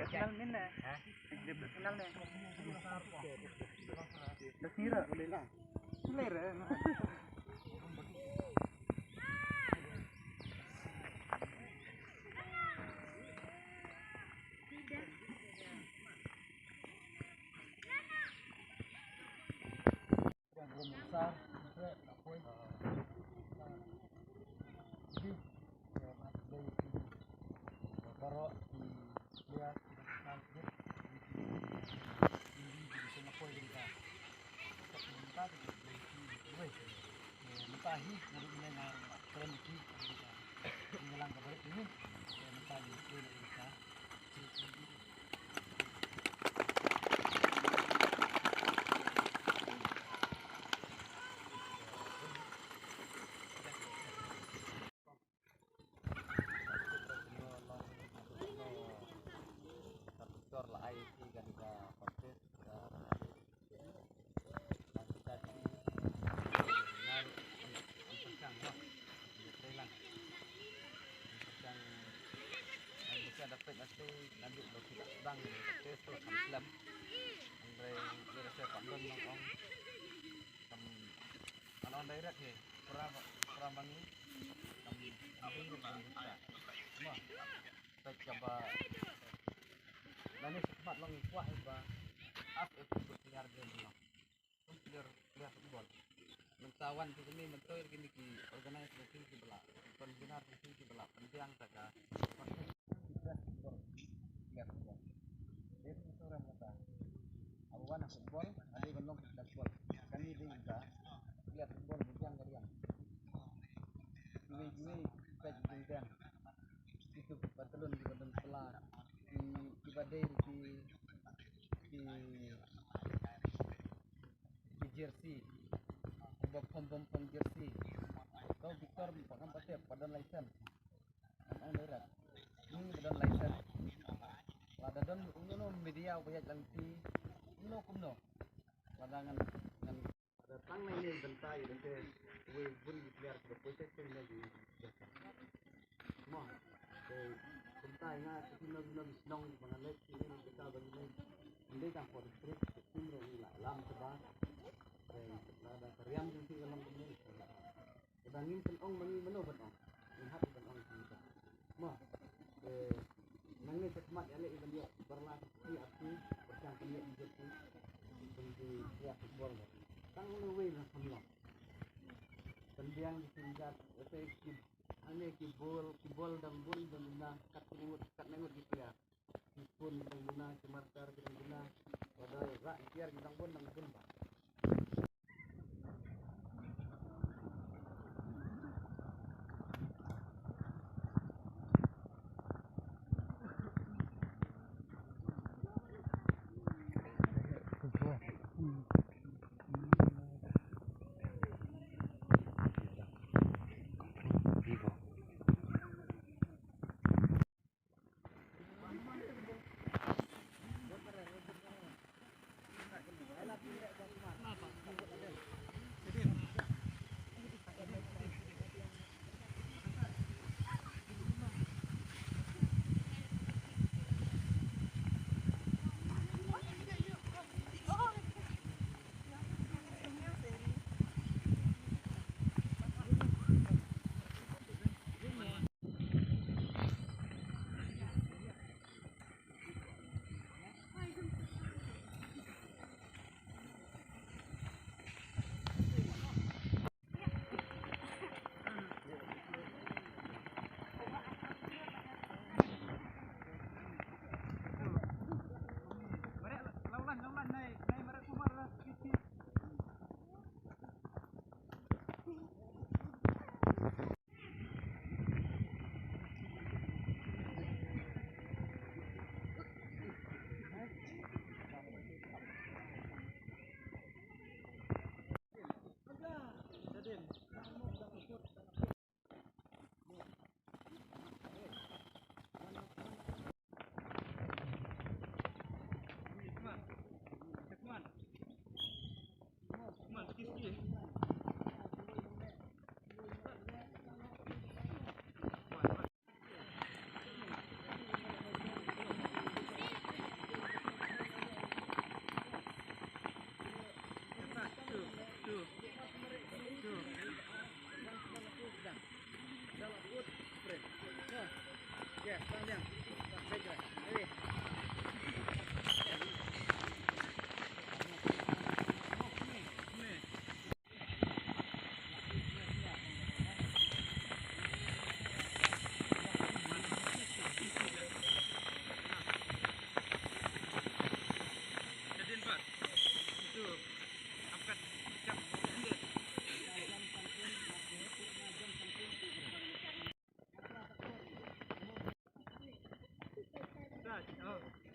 Kenal mana? Dia kenal ni. Terkira boleh lah. Selera. Besar, apoy. Jadi, kalau lihat mutahi dari mendengar kondisi menjelang kabar ini mutahi itu bisa dapat nasi nanti lo tidak sedang ini tes tu Islam Andre dirasa pandon nong kalau direct ni kurang bangi kami ambil bisa semua kita coba nanti cepat long kuah ba as itu sinar game lo komplir lihat football mentawan di sini mentoir gini ki organisasi di belah penjenar di belah pendiang saja awan football ada gondong football kami juga lihat football bujang kalian ini kita juga itu patelun di badan sebelah di badai di jersey pom jersey kau Victor bukan pasti badan license ang lihat ini badan license ada don uno media banyak lanti uno kumno ladangan dengan ada tang ini bentai nanti we bun declare ke proses lagi semua bentai nga kita nong mengalai ini kita bagi ini kan for trip timro ni lam sebab ada kariam di dalam ini kedangin penong bangi meno penong lihat penong kita semua nangis semat ale iban dia berlatih api bersama dia menjadi dia football tang we na semua pendiang ditingkat efektif ane ki bol dan na kat nengut gitu ya pun dan guna cemarkar dan guna pada rak biar kita pun nang pun Pak Vivo Oh.